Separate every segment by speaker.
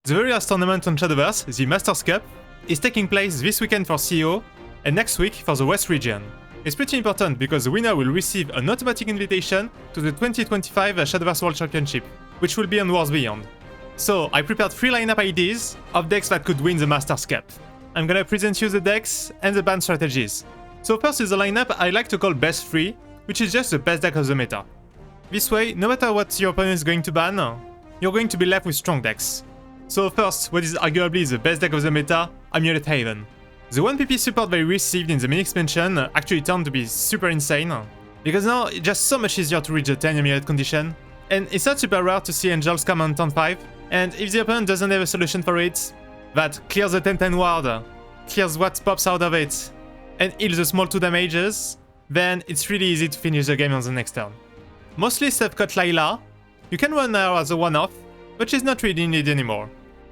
Speaker 1: The very last tournament on Shadowverse, the Masters Cup, is taking place this weekend for SEAO and next week for the West region. It's pretty important because the winner will receive an automatic invitation to the 2025 Shadowverse World Championship, which will be on Worlds Beyond. So I prepared 3 lineup ideas of decks that could win the Masters Cup. I'm gonna present you the decks and the ban strategies. So first is the lineup I like to call best 3, which is just the best deck of the meta. This way, no matter what your opponent is going to ban, you're going to be left with strong decks. So first, what is arguably the best deck of the meta, Amulet Haven. The 1PP support they received in the mini expansion actually turned to be super insane, because now it's just so much easier to reach the 10 Amulet condition, and it's not super rare to see Angels come on turn 5, and if the opponent doesn't have a solution for it, that clears the 10-10 ward, clears what pops out of it, and heals the small 2 damages, then it's really easy to finish the game on the next turn. Mostly Safecut Layla, you can run her as a one-off, but she's not really needed anymore.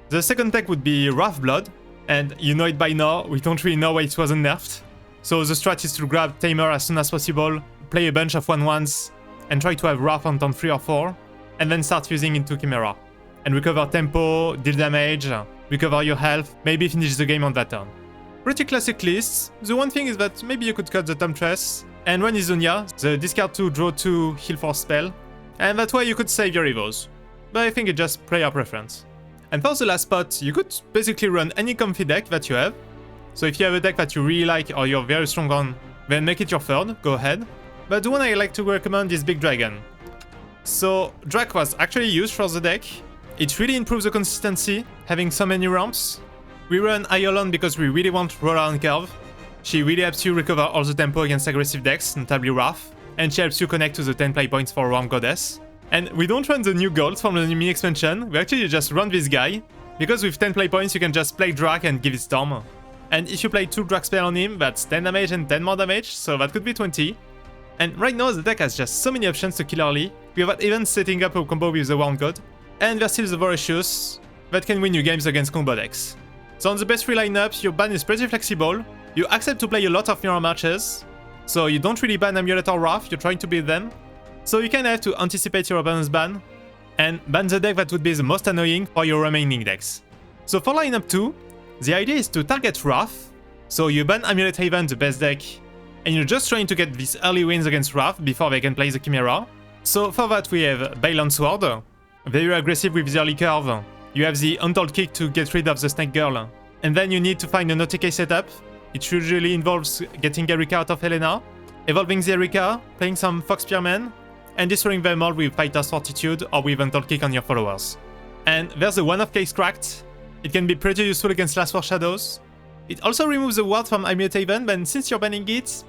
Speaker 1: The second deck would be Wrath Blood, and you know it by now, we don't really know why it wasn't nerfed. So the strat is to grab Tamer as soon as possible, play a bunch of 1/1s, and try to have Wrath on turn 3 or 4, and then start fusing into Chimera. And recover tempo, deal damage, recover your health, maybe finish the game on that turn. Pretty classic lists. The one thing is that maybe you could cut the Temptress, and run Izunia, the discard 2, draw 2, heal 4 spell, and that way you could save your Evos. But I think it's just player preference. And for the last spot, you could basically run any comfy deck that you have. So if you have a deck that you really like or you're very strong on, then make it your third, go ahead. But the one I like to recommend is Big Dragon. So Drac was actually used for the deck. It really improves the consistency, having so many ramps. We run Iolon because we really want Roller and Curve. She really helps you recover all the tempo against aggressive decks, notably Wrath, and she helps you connect to the 10 play points for Ramp Goddess. And we don't run the new gold from the new mini expansion, we actually just run this guy, because with 10 play points you can just play Drac and give it Storm. And if you play 2 Drac spell on him, that's 10 damage and 10 more damage, so that could be 20. And right now the deck has just so many options to kill early, without even setting up a combo with the World God. And there's still the Voracious, that can win you games against combo decks. So on the best 3 lineup, your ban is pretty flexible, you accept to play a lot of mirror matches, so you don't really ban Amulet or Wrath, you're trying to beat them. So you kind of have to anticipate your opponent's ban, and ban the deck that would be the most annoying for your remaining decks. So for lineup 2, the idea is to target Wrath, so you ban Amulet Haven, the best deck, and you're just trying to get these early wins against Wrath before they can play the Chimera. So for that we have Balon Sword, very aggressive with the early curve, you have the Untold Kick to get rid of the Snake Girl, and then you need to find an OTK setup. It usually involves getting Erika out of Helena, evolving the Erika, playing some Fox Spearman, and destroying them all with Fighter's Fortitude or with Untold Kick on your followers. And there's a one-off case Cracked. It can be pretty useful against Last War Shadows. It also removes the ward from Amulet Haven, but since you're banning it,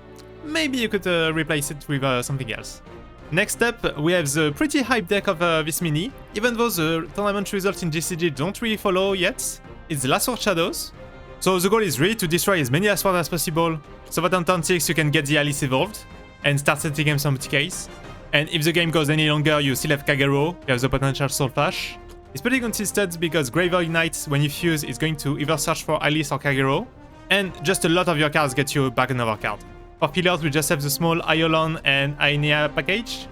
Speaker 1: maybe you could replace it with something else. Next up, we have the pretty hype deck of this mini, even though the tournament results in GCG don't really follow yet. It's Last War Shadows. So the goal is really to destroy as many Last Wars as possible, so that on turn 6 you can get the Alice evolved, and start setting game some OTKs. And if the game goes any longer, you still have Kagero, you have the potential Soul Flash. It's pretty consistent because Graveyard Knight, when you fuse, is going to either search for Alice or Kagero, and just a lot of your cards get you back another card. For fillers, we just have the small Iolon and Aenea package.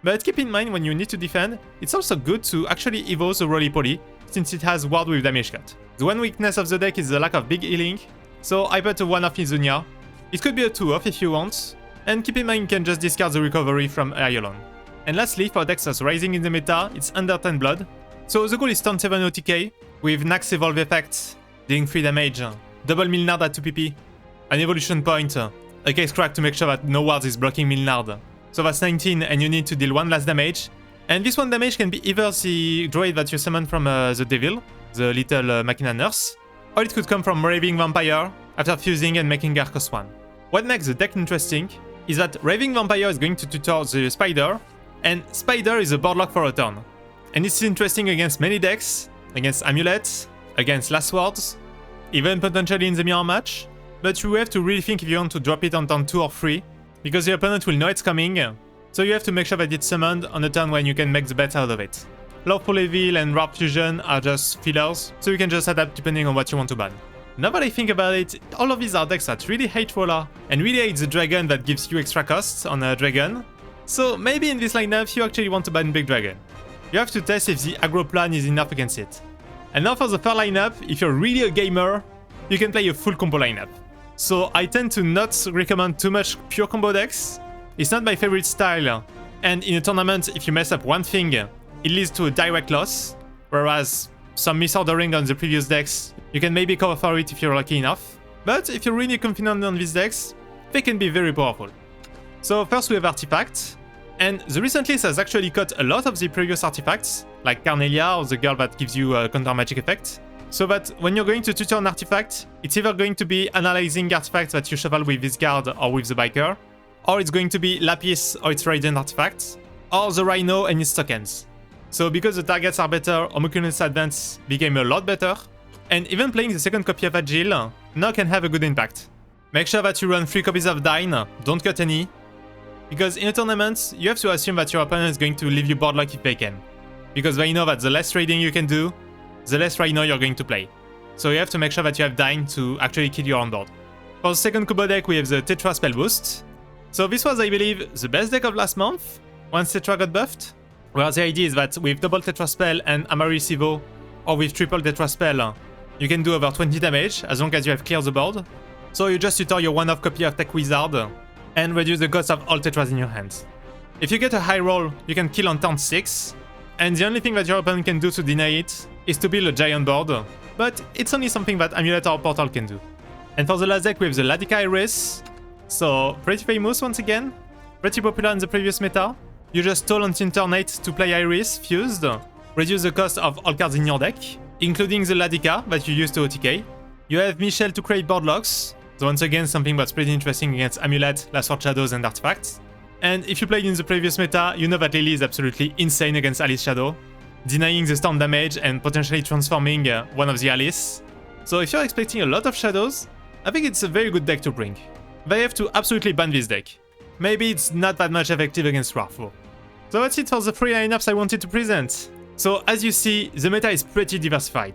Speaker 1: But keep in mind, when you need to defend, it's also good to actually evolve the Roly-Poly, since it has ward with damage cut. The one weakness of the deck is the lack of big healing, so I put a 1-off Izunia. It could be a 2-off if you want, and keep in mind you can just discard the recovery from Iolon. And lastly, for decks that's rising in the meta, it's under 10 blood. So the goal is turn 7 OTK, with Nax Evolve effect, dealing 3 damage, double Milnard at 2 PP, an evolution point, a case crack to make sure that no wards is blocking Milnard. So that's 19 and you need to deal 1 last damage. And this 1 damage can be either the droid that you summon from the Devil, the little Machina Nurse, or it could come from Raving Vampire after fusing and making Arcos 1. What makes the deck interesting is that Raving Vampire is going to tutor the Spider, and Spider is a board lock for a turn. And it's interesting against many decks, against Amulets, against Last Words, even potentially in the mirror match, but you have to really think if you want to drop it on turn 2 or 3, because the opponent will know it's coming, so you have to make sure that it's summoned on a turn when you can make the best out of it. Lawful Evil and Warp Fusion are just fillers, so you can just adapt depending on what you want to ban. Now that I think about it, all of these are decks that really hate Roller, and really hate the dragon that gives you extra costs on a dragon. So maybe in this lineup you actually want to ban Big Dragon. You have to test if the aggro plan is enough against it. And now for the third lineup, if you're really a gamer, you can play a full combo lineup. So I tend to not recommend too much pure combo decks. It's not my favorite style, and in a tournament, if you mess up one thing, it leads to a direct loss, whereas some misordering on the previous decks, you can maybe cover for it if you're lucky enough. But if you're really confident on these decks, they can be very powerful. So first we have Artifact, and the recent list has actually cut a lot of the previous artifacts, like Carnelia or the girl that gives you a counter magic effect. So that when you're going to tutor an artifact, it's either going to be analyzing artifacts that you shuffle with this card or with the biker, or it's going to be Lapis or its Radiant artifacts, or the Rhino and its tokens. So because the targets are better, Homunculus Advance became a lot better, and even playing the second copy of Agile now can have a good impact. Make sure that you run 3 copies of Dine, don't cut any, because in a tournament, you have to assume that your opponent is going to leave you board lock if they can, because they know that the less trading you can do, the less Rhino you're going to play. So you have to make sure that you have Dine to actually kill your own board. For the second combo deck, we have the Tetra Spell Boost. So this was, I believe, the best deck of last month, once Tetra got buffed. Where the idea is that with double Tetra Spell and Amari SVO, or with triple Tetra Spell, you can do over 20 damage as long as you have cleared the board. So you just tutor your one-off copy of Tech Wizard and reduce the cost of all Tetras in your hands. If you get a high roll, you can kill on turn 6, and the only thing that your opponent can do to deny it is to build a giant board, but it's only something that Amulet or Portal can do. And for the last deck, we have the Ladika Iris. So, pretty famous once again, pretty popular in the previous meta. You just stall on turn 8 to play Iris, fused, reduce the cost of all cards in your deck, including the Ladika that you use to OTK. You have Michelle to create board locks, so once again something that's pretty interesting against Amulet, Last Word Shadows and Artifacts. And if you played in the previous meta, you know that Lily is absolutely insane against Alice Shadow, denying the storm damage and potentially transforming one of the Alice. So if you're expecting a lot of shadows, I think it's a very good deck to bring. They have to absolutely ban this deck. Maybe it's not that much effective against Wrath though. So that's it for the 3 lineups I wanted to present. So as you see, the meta is pretty diversified.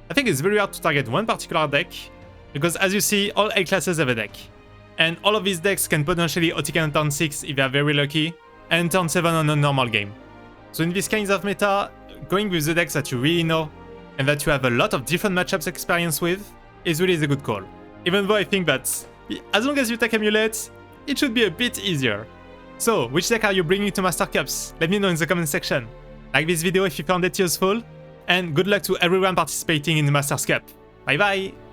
Speaker 1: I think it's very hard to target one particular deck, because as you see, all 8 classes have a deck. And all of these decks can potentially OTK on turn 6 if they are very lucky, and turn 7 on a normal game. So in this kind of meta, going with the decks that you really know, and that you have a lot of different matchups experience with, is really the good call. Even though I think that, as long as you take Amulet, it should be a bit easier. So, which deck are you bringing to Master Cups? Let me know in the comment section. Like this video if you found it useful, and good luck to everyone participating in the Masters Cup. Bye bye!